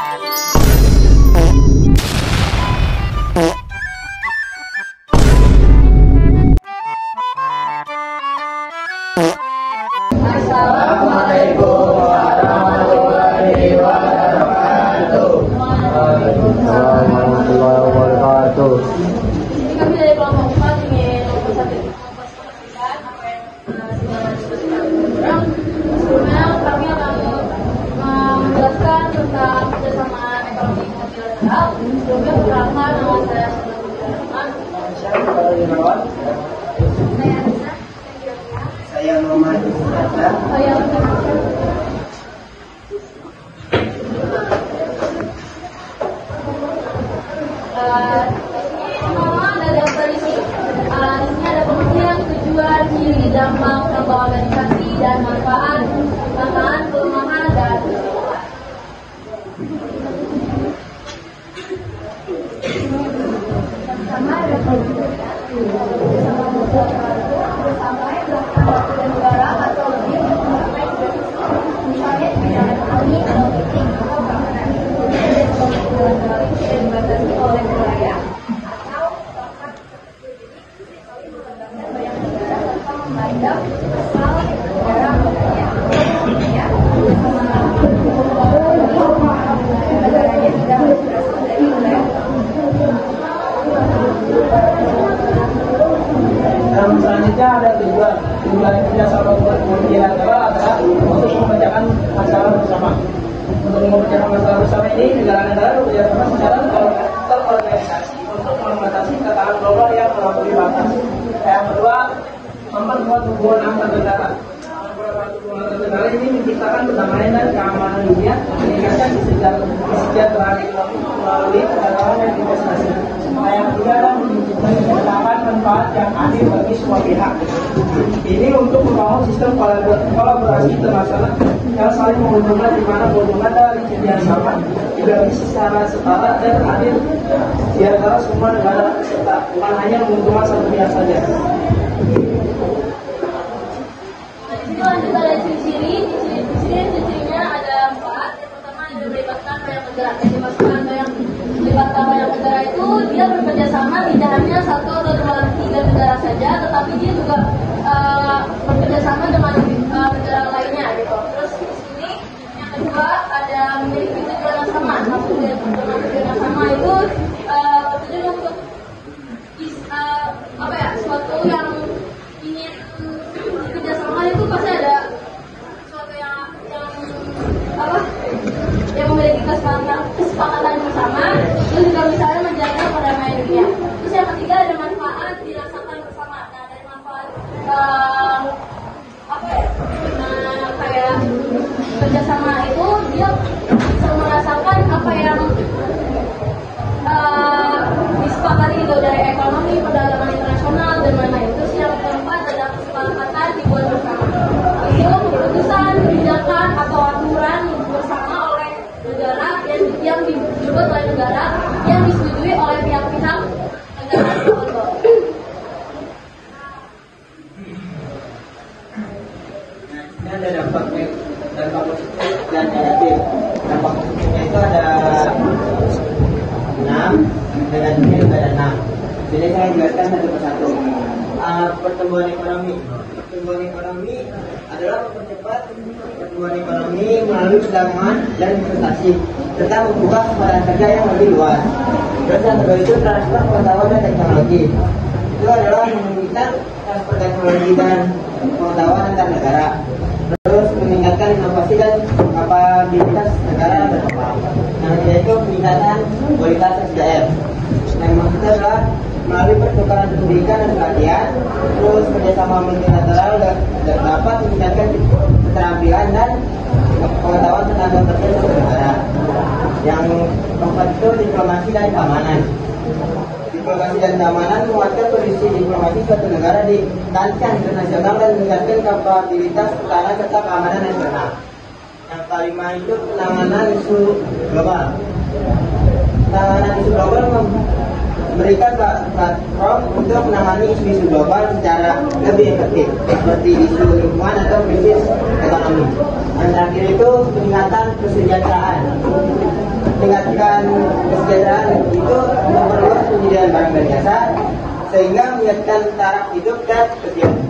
Assalamualaikum warahmatullahi wabarakatuh. Waalaikumsalam warahmatullahi wabarakatuh. Kami dari kelompok 4 ingin mempresentasikan apa yang sedang diskusikan orang. Sebelumnya kami akan menjelaskan tentang kerjasama ekonomi multilateral. Sebelumnya perkenalkan, nama saya Saya Muhammad Ismail. saya ada tradisi. Di sini ada pengertian, tujuan, ciri, dampak, contoh organisasi, dan manfaat, tantangan, kelemahan, dan keseluruhan. Pertama ada pengertian, bersama bersama yang dilakukan oleh negara atau lebih untuk mencapai tujuan, misalnya di bidang ekonomi, politik, atau keamanan. Tidak dibatasi oleh wilayah atau bahkan negara tanpa memandang asal negara anggotanya. Ya, negaranya tidak berasal dari wilayah. Dan selanjutnya ada tujuan kerjasama multilateral adalah untuk memecahkan masalah bersama. Untuk memecahkan masalah bersama ini, negara-negara bekerjasama secara terorganisasi untuk mengatasi tekanan global yang melampaui batas. Yang kedua, memperkuat hubungan antar negara. Memperkuat hubungan antar negara ini menciptakan perdamaian dan keamanan dunia, meningkatkan kesejahteraan ekonomi melalui perdagangan dan investasi. Yang ketiga adalah menciptakan manfaat yang adil bagi semua pihak. Ini untuk membangun sistem kolaborasi internasional yang saling menguntungkan, di mana keuntungan dari kerjaan sama dibagi secara setara dan adil di antara semua negara peserta, bukan hanya menguntungkan satu pihak saja. Itu lanjut ada ciri-cirinya ada 4. Yang pertama ada melibatkan banyak negara. Yang dimaksudkan melibatkan banyak negara itu dia bekerja sama tidak hanya 1 atau 2, 3 negara saja, tetapi dia juga bekerja sama dengan negara lainnya gitu. Terus di sini yang kedua ada memiliki tujuan yang sama. Maksudnya tujuan yang sama itu bertujuan untuk suatu yang ingin kerjasama itu pasti ada sesuatu yang memiliki kesepakatan bersama. Terus juga misalnya menjaga perdamaian dunia. Terus yang ketiga ada manfaat dirasakan bersama. Nah dari manfaat kayak kerjasama itu dia bisa merasakan apa yang disepakati itu dari ekonomi, perdagangan internasional dan lain-lain. Terus yang keempat ada kesepakatan dibuat bersama. Itu keputusan, kebijakan atau aturan bersama oleh negara yang dibuat oleh negara yang disetujui oleh pihak-pihak negara tertentu. Ini ada dampak positif dan negatif. Dampak positifnya itu ada 6, negatifnya juga ada 6. Jadi saya jelaskan satu persatu. Pertumbuhan ekonomi adalah mempercepat pertumbuhan ekonomi melalui perdagangan dan investasi serta membuka kesempatan kerja yang lebih luas. Terus yang kedua itu transfer pengetahuan dan teknologi. Itu adalah memungkinkan transfer teknologi dan pengetahuan antar negara. Terus meningkatkan inovasi dan kapabilitas negara berkembang. Yang ketiga itu peningkatan kualitas SDM. Yang maksudnya adalah melalui pertukaran pendidikan dan pelatihan, terus kerjasama multilateral dapat meningkatkan keterampilan dan pengetahuan tenaga kerja suatu negara. Yang keempat itu diplomasi dan keamanan. Diplomasi dan keamanan menguatkan posisi diplomasi suatu negara di kancah internasional dan meningkatkan kapabilitas pertahanan serta keamanan nasional. Yang kelima itu penanganan isu global. Penanganan isu global memberikan platform untuk menangani isu-isu global secara lebih efektif, seperti isu lingkungan atau krisis ekonomi. Yang terakhir itu peningkatan kesejahteraan. meningkatkan kesejahteraan itu memperluas penyediaan barang dan jasa sehingga meningkatkan taraf hidup dan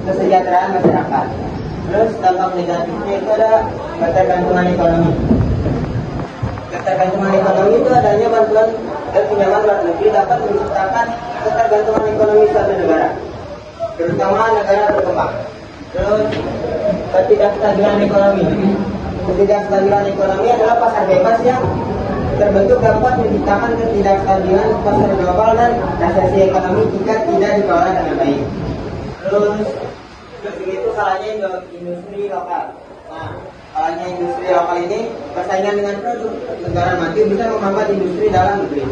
kesejahteraan masyarakat. Terus dampak negatifnya itu ada ketergantungan ekonomi. Ketergantungan ekonomi itu adanya bantuan dan pinjaman luar negeri dapat menciptakan ketergantungan ekonomi suatu negara, terutama negara berkembang. Terus ketidakstabilan ekonomi. Ketidakstabilan ekonomi adalah pasar bebas yang terbentuk dapat menciptakan ketidakstabilan pasar global dan resesi ekonomi jika tidak dikelola dengan baik. Terus begitu salahnya industri lokal. Nah, salahnya industri lokal ini persaingan dengan produk negara maju bisa menghambat industri dalam negeri.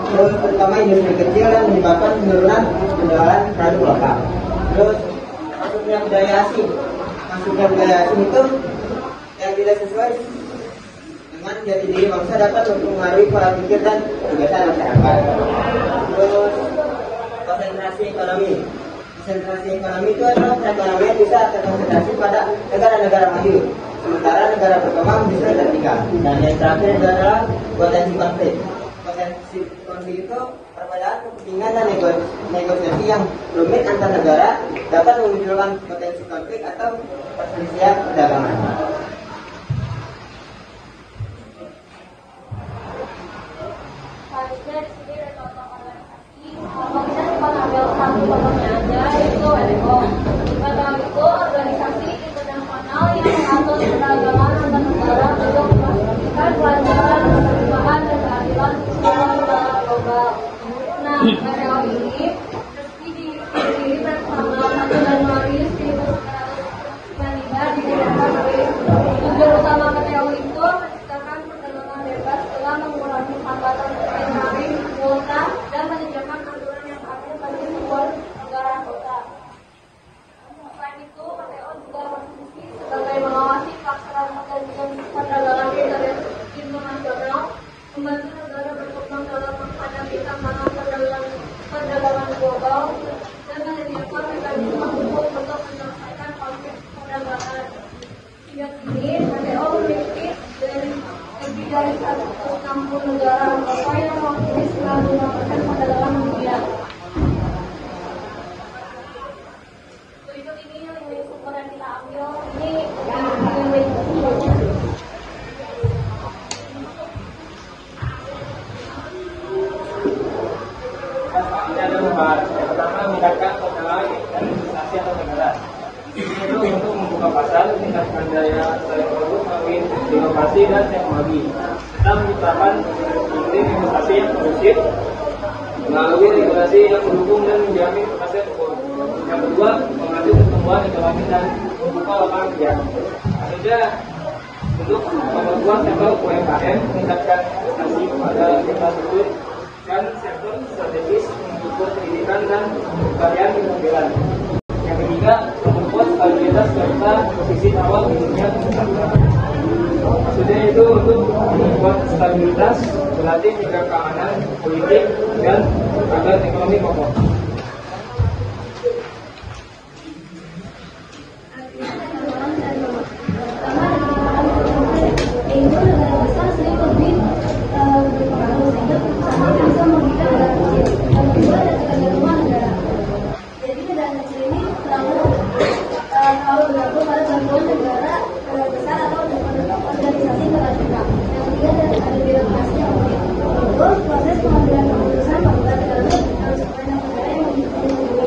Terus terutama industri kecil dan menyebabkan penurunan penjualan produk lokal. Terus masuknya budaya asing. Masuknya budaya asing itu yang tidak sesuai dengan jati diri bangsa dapat mempengaruhi pola pikir dan kebiasaan masyarakat. Terus konsentrasi ekonomi. Konsentrasi ekonomi itu adalah perekonomian bisa terkonsentrasi pada negara-negara maju, sementara negara berkembang bisa tertinggal. Dan yang terakhir adalah potensi konflik. Potensi konflik itu perbedaan kepentingan dan negosiasi yang rumit antar negara dapat memunculkan potensi konflik atau perselisihan perdagangan. Kalau kita cuma ambil satu contohnya aja, itu WTO. WTO itu organisasi internasional yang mengatur perdagangan antar negara untuk memastikan kelancaran, keterbukaan, dan keadilan secara global. Nah, WTO ini resmi didirikan bersama 1 Januari 1993 di Geneva, Swiss. Tujuan utama WTO itu menciptakan perdagangan bebas dengan mengurangi hambatan ekonomi, kuota, dan menyediakan aturan yang adil bagi semua negara anggota. Selain itu, WTO juga berfungsi sebagai mengawasi pelaksanaan perdagangan internasional, membantu negara berkembang dalam menghadapi tantangan perdagangan global, dan menyediakan mekanisme hukum untuk menyelesaikan konflik perdagangan. Hingga kini, WTO memiliki lebih dari 160 negara anggota yang mewakili 95% perdagangan dunia. Berikut ini link sumber yang kita ambil. Ini link sumbernya. Ini ada membahas. Yang pertama meningkatkan total dan investasi atau negara. Itu untuk membuka pasar, meningkatkan daya saing produk melalui inovasi dan teknologi. Kita menciptakan iklim investasi yang kondusif melalui regulasi yang mendukung dan menjamin kepastian hukum. Yang kedua, mengatur pertumbuhan ekonomi dan membuka lapangan kerja. Maksudnya untuk kemampuan sektor UMKM, meningkatkan investasi pada infrastruktur dan sektor strategis untuk pendidikan dan pelatihan keterampilan. Yang ketiga, membuat stabilitas serta posisi awal di dunia usaha. Maksudnya itu untuk membuat stabilitas, melatih tingkat keamanan politik dan agar ekonomi kokoh. Kalau bergantung pada bantuan negara besar atau organisasi internasional. Yang ketiga ada birokrasi yang rumit. Terus proses pengambilan keputusan pembuat negara harus kepada negara yang memiliki.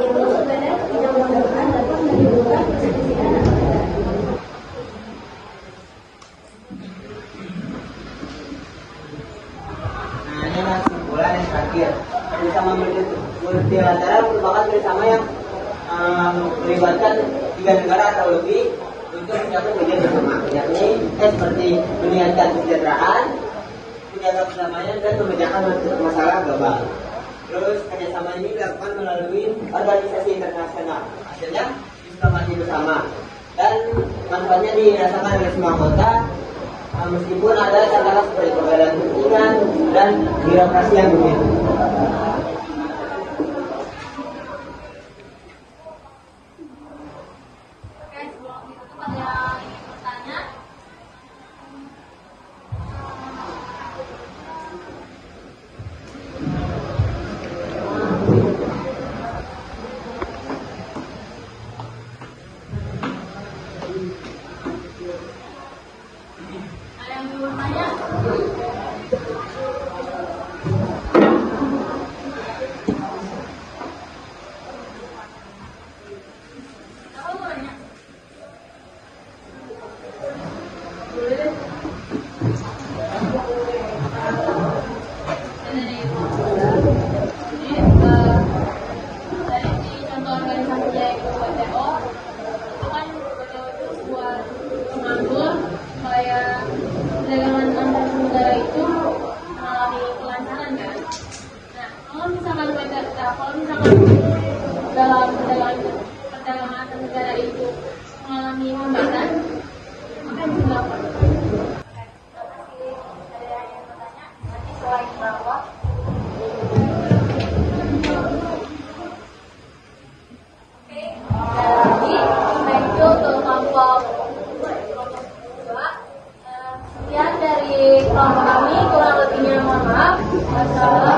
Itu sebenarnya tidak menggunakan dapat menimbulkan perselisihan antar negara. Nah, ini adalah kesimpulan yang terakhir. Kerjasama multilateral merupakan kerjasama yang melibatkan 3 negara atau lebih untuk mencapai tujuan bersama, yakni seperti meningkatkan kesejahteraan, menjaga perdamaian, dan memecahkan masalah global. Terus kerjasama ini dilakukan melalui organisasi internasional, hasilnya disepakati bersama, dan manfaatnya dirasakan oleh semua anggota, meskipun ada catatan seperti perbedaan kepentingan dan birokrasi yang rumit. Ada yang mau tanya? Apa mau tanya? Boleh deh. Dari contoh organisasi yaitu WTO, itu kan WTO itu sebuah mengatur supaya perdagangan antar negara itu mengalami kelancaran kan. Nah, kalau misalkan dalam perdagangan antar negara itu mengalami hambatan, maka yang bisa dilakukan. Ada yang bertanya, nanti selain bahwa lagi itu ke kelompok 2. Sekian dari kelompok kami, kurang lebihnya mohon maaf. Wassalamualaikum.